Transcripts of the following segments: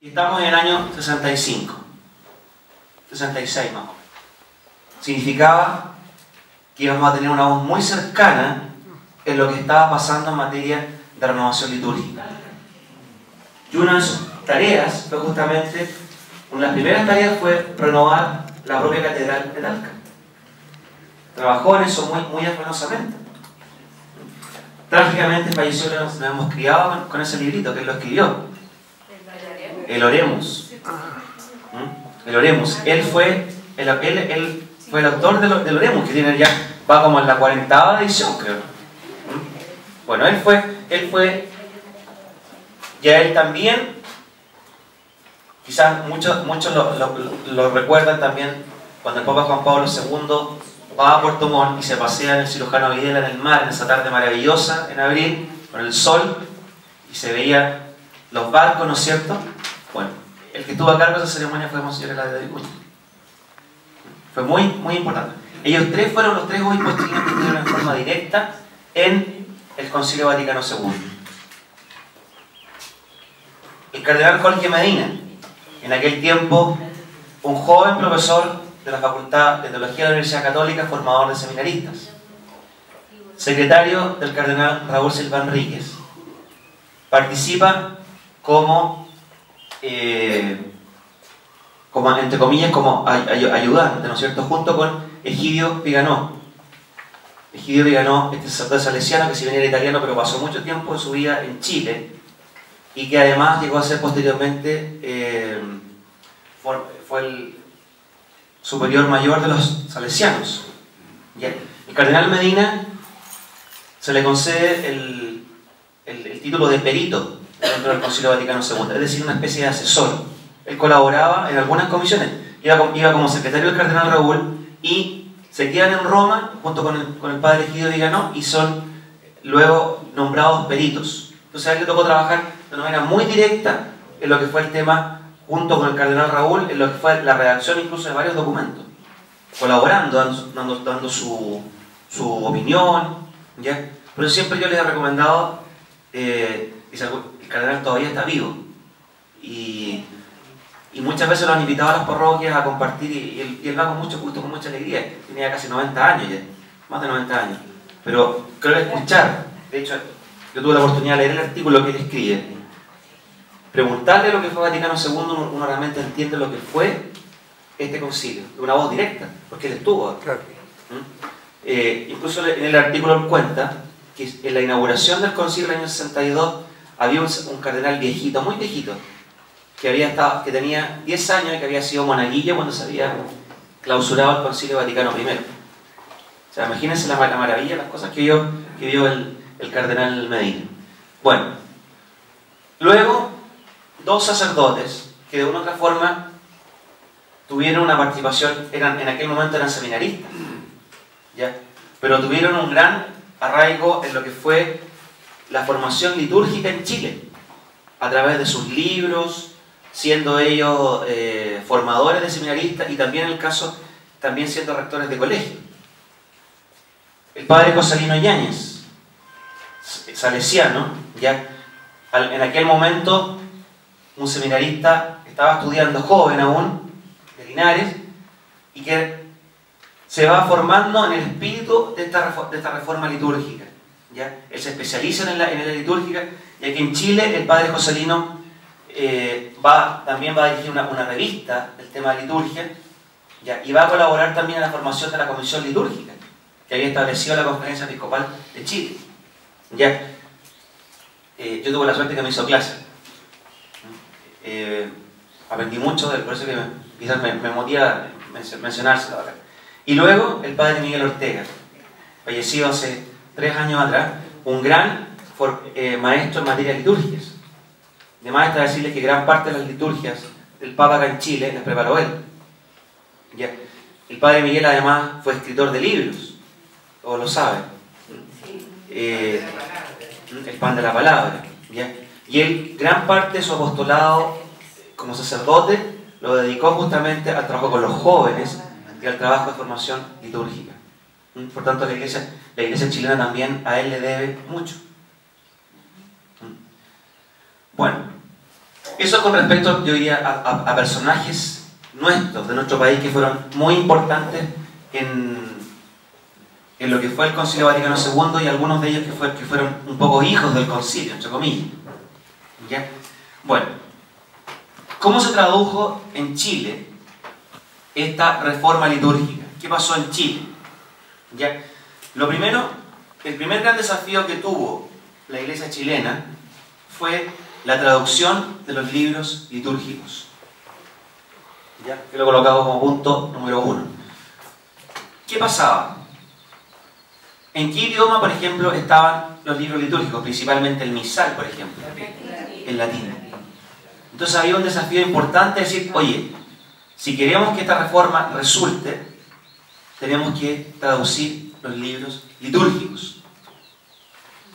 Y estamos en el año 65, 66 más o menos. Significaba que íbamos a tener una voz muy cercana en lo que estaba pasando en materia de renovación litúrgica. Y una de sus tareas fue justamente, una de las primeras tareas fue renovar la propia catedral de Talca. Trabajó en eso muy afanosamente. Trágicamente falleció, nos hemos criado con ese librito que él lo escribió. El Oremus. El Oremus. Él fue el autor del Oremus, que tiene ya, va como en la 40ª edición, creo. Bueno, él fue, ya él también, quizás muchos lo recuerdan también, cuando el Papa Juan Pablo II va a Puerto Montt y se pasea en el Cirujano Videla en el mar, en esa tarde maravillosa, en abril, con el sol, y se veía los barcos, ¿no es cierto? Bueno, el que estuvo a cargo de esa ceremonia fue Monseñor Eladio de Vicuña. Fue muy importante. Ellos tres fueron los tres obispos chilenos que estuvieron en forma directa en el Concilio Vaticano II. El cardenal Jorge Medina, en aquel tiempo un joven profesor de la Facultad de Teología de la Universidad Católica, formador de seminaristas, secretario del cardenal Raúl Silva Enríquez, participa como entre comillas, como ayudante, ¿no es cierto?, junto con Egidio Viganò. Egidio Viganò, este sacerdote salesiano que si bien era italiano, pero pasó mucho tiempo de su vida en Chile, y que además llegó a ser posteriormente, fue el superior mayor de los salesianos. El cardenal Medina se le concede el título de perito dentro del Concilio Vaticano II, es decir, una especie de asesor. Él colaboraba en algunas comisiones, iba como secretario del cardenal Raúl, y se quedan en Roma junto con el padre Egidio Viganò y son luego nombrados peritos. Entonces a él le tocó trabajar de una manera muy directa en lo que fue el tema, junto con el cardenal Raúl, en lo que fue la redacción incluso de varios documentos, colaborando, dando su opinión, ¿ya? Por eso siempre yo les he recomendado, el cardenal todavía está vivo, y muchas veces lo han invitado a las parroquias a compartir, y él va con mucho gusto, con mucha alegría. Tenía casi 90 años ya, más de 90 años. Pero creo que escuchar, de hecho, yo tuve la oportunidad de leer el artículo que él escribe, preguntarle lo que fue Vaticano II, uno realmente entiende lo que fue este concilio, de una voz directa, porque él estuvo. Claro. Incluso en el artículo él cuenta que en la inauguración del concilio del año 62 había un cardenal viejito, muy viejito, que tenía 10 años y que había sido monaguillo cuando se había clausurado el Concilio Vaticano I. O sea, imagínense la maravilla, las cosas que vio el cardenal Medina. Bueno, luego, dos sacerdotes que de una u otra forma tuvieron una participación, en aquel momento eran seminaristas, ¿ya? Pero tuvieron un gran arraigo en lo que fue la formación litúrgica en Chile, a través de sus libros, siendo ellos formadores de seminaristas, y también en el caso, también siendo rectores de colegio. El padre Joselino Yáñez, salesiano, ya en aquel momento un seminarista, estaba estudiando, joven aún, de Linares, y que se va formando en el espíritu de esta reforma litúrgica, ¿ya? Él se especializa en la litúrgica, y aquí en Chile el padre Joselino también va a dirigir una revista del tema de liturgia, ¿ya? Y va a colaborar también en la formación de la comisión litúrgica que había establecido la Conferencia Episcopal de Chile, ¿ya? Yo tuve la suerte que me hizo clase, aprendí mucho de él, por eso que quizás me motiva mencionárselo ahora. Y luego el padre Miguel Ortega, fallecido hace 3 años atrás, un gran maestro en materia de liturgias. Además está decirles que gran parte de las liturgias del Papa acá en Chile las preparó él. ¿Ya? El padre Miguel además fue escritor de libros, todos lo saben. El pan de la palabra. ¿Ya? Y él, gran parte de su apostolado como sacerdote, lo dedicó justamente al trabajo con los jóvenes y al trabajo de formación litúrgica. Por tanto, la iglesia chilena también a él le debe mucho. Bueno, Eso con respecto, yo diría, a personajes nuestros, de nuestro país, que fueron muy importantes en lo que fue el Concilio Vaticano II, y algunos de ellos que fueron un poco hijos del concilio, entre comillas. ¿Ya? Bueno, ¿cómo se tradujo en Chile esta reforma litúrgica? ¿Qué pasó en Chile? ¿Ya? Lo primero, el primer gran desafío que tuvo la Iglesia chilena fue la traducción de los libros litúrgicos. ¿Ya? Que lo he colocado como punto número 1. ¿Qué pasaba? ¿En qué idioma, por ejemplo, estaban los libros litúrgicos? Principalmente el misal, por ejemplo. En latín. Entonces había un desafío importante de decir, oye, si queremos que esta reforma resulte, tenemos que traducir los libros litúrgicos.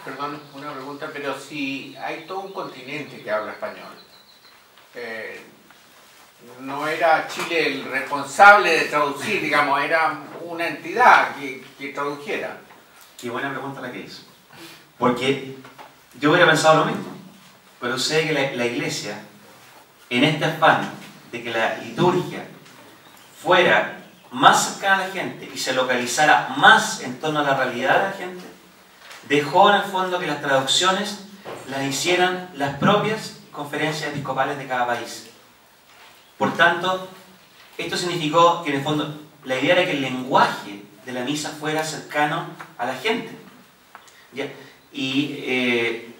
Perdón, una pregunta, pero si hay todo un continente que habla español, ¿no era Chile el responsable de traducir, digamos, era una entidad que tradujera? Qué buena pregunta la que hizo. Porque yo hubiera pensado lo mismo, pero sé que la Iglesia, en este afán de que la liturgia fuera más cercana a la gente y se localizara más en torno a la realidad de la gente, dejó en el fondo que las traducciones las hicieran las propias conferencias episcopales de cada país. Por tanto, esto significó que en el fondo la idea era que el lenguaje de la misa fuera cercano a la gente. ¿Ya? Y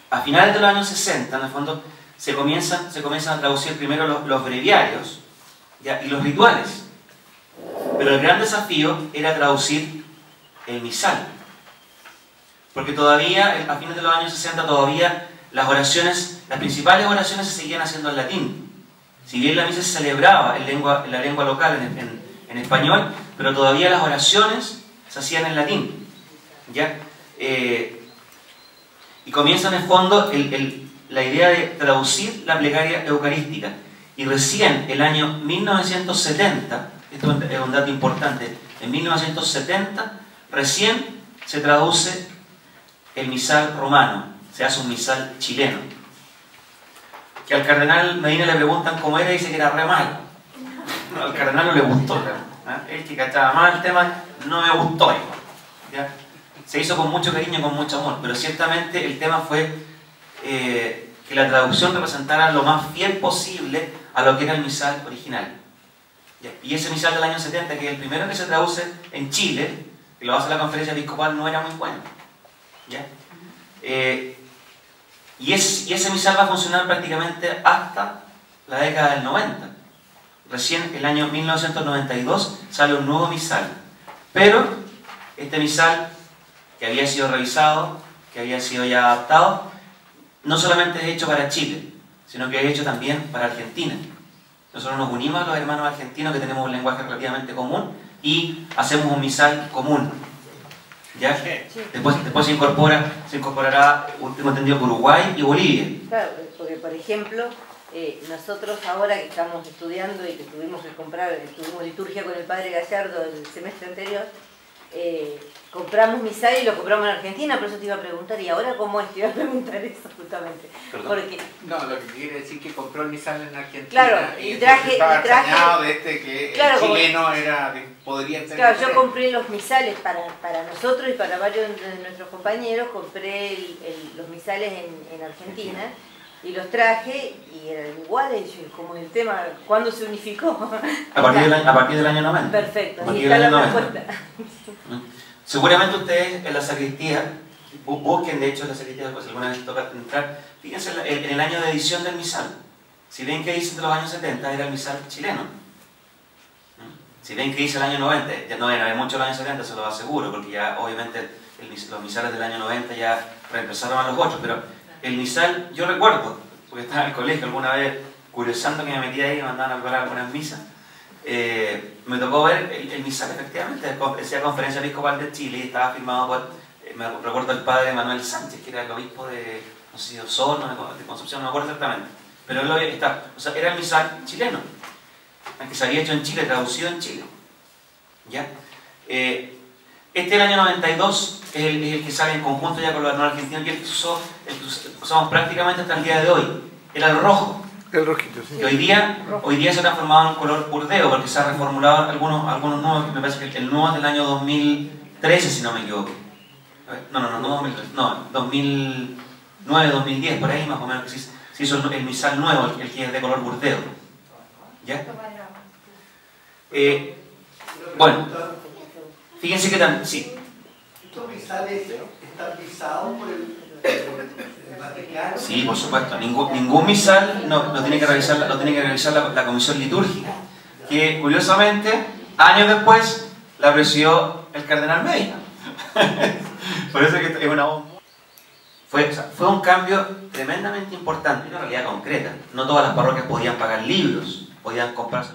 a finales de los años 60, en el fondo, se comienzan a traducir primero los breviarios, ¿ya? Y los rituales. Pero el gran desafío era traducir el misal. Porque todavía, a fines de los años 60, todavía las principales oraciones se seguían haciendo en latín. Si bien la misa se celebraba en la lengua local, en español, pero todavía las oraciones se hacían en latín. ¿Ya? Y comienza en el fondo la idea de traducir la plegaria eucarística. Y recién, el año 1970, esto es un dato importante, en 1970 recién se traduce el misal romano, se hace un misal chileno. Que al cardenal Medina le preguntan cómo era y dice que era re malo. No, al cardenal no le gustó, ¿no? Él que cachaba mal el tema, no me gustó. ¿Ya? Se hizo con mucho cariño, con mucho amor, pero ciertamente el tema fue que la traducción representara lo más fiel posible a lo que era el misal original. ¿Ya? Y ese misal del año 70, que es el primero que se traduce en Chile, que lo hace la conferencia episcopal, no era muy bueno. ¿Ya? Y ese misal va a funcionar prácticamente hasta la década del 90. Recién, el año 1992, sale un nuevo misal. Pero este misal, que había sido revisado, que había sido ya adaptado, no solamente es hecho para Chile, sino que es hecho también para Argentina. Nosotros nos unimos a los hermanos argentinos que tenemos un lenguaje relativamente común y hacemos un misal común. ¿Ya? Sí. Después se incorporará, tengo entendido, Uruguay y Bolivia. Claro, porque por ejemplo, nosotros ahora que estamos estudiando y que tuvimos liturgia con el padre Gallardo el semestre anterior, compramos misal y lo compramos en Argentina, por eso te iba a preguntar, ¿y ahora cómo es? Te iba a preguntar eso justamente. Porque, no, lo que quiere decir que compró el misal en Argentina. Claro, y traje extrañado de que claro, el chileno podría entender. Claro, yo compré los misales para nosotros y para varios de nuestros compañeros, compré los misales en Argentina y los traje y eran iguales, como el tema, ¿cuándo se unificó? A partir del año 90. Perfecto, ahí está la respuesta. Seguramente ustedes en la sacristía, busquen de hecho en la sacristía, después alguna vez toca entrar, fíjense en el año de edición del misal. Si ven que dice de los años 70, era el misal chileno. Si ven que dice el año 90, ya no era mucho el año 70, se lo aseguro, porque ya obviamente los misales del año 90 ya reemplazaron a los otros, pero el misal, yo recuerdo, porque estaba en el colegio alguna vez, curiosando que me metía ahí y me mandaban a preparar algunas misas, me tocó ver el misal, efectivamente, decía Conferencia Episcopal de Chile y estaba firmado por, me recuerdo el padre Manuel Sánchez, que era el obispo de, no sé, de Osorno, de Concepción, no me acuerdo exactamente, pero él o sea, era el misal chileno, que se había hecho en Chile, traducido en Chile. ¿Ya? Este es el año 92, es el que sale en conjunto ya con los hermanos argentinos, y el que usamos prácticamente hasta el día de hoy. era el rojo. El rojito, sí. Que hoy día se ha transformado en color burdeo porque se ha reformulado algunos nuevos, me parece que el nuevo es del año 2013 si no me equivoco. No 2013, no, 2009, 2010, por ahí más o menos que se hizo el misal nuevo, el que es de color burdeo. ¿Ya? Bueno, fíjense que también, sí. ¿Estos misales están visados por el Vaticano? Sí, por supuesto. Ningún misal lo tiene que realizar la comisión litúrgica, que curiosamente, años después, la presidió el cardenal Medina. Por eso es que es una bomba. Fue un cambio tremendamente importante, una realidad concreta. No todas las parroquias podían pagar libros, podían comprarse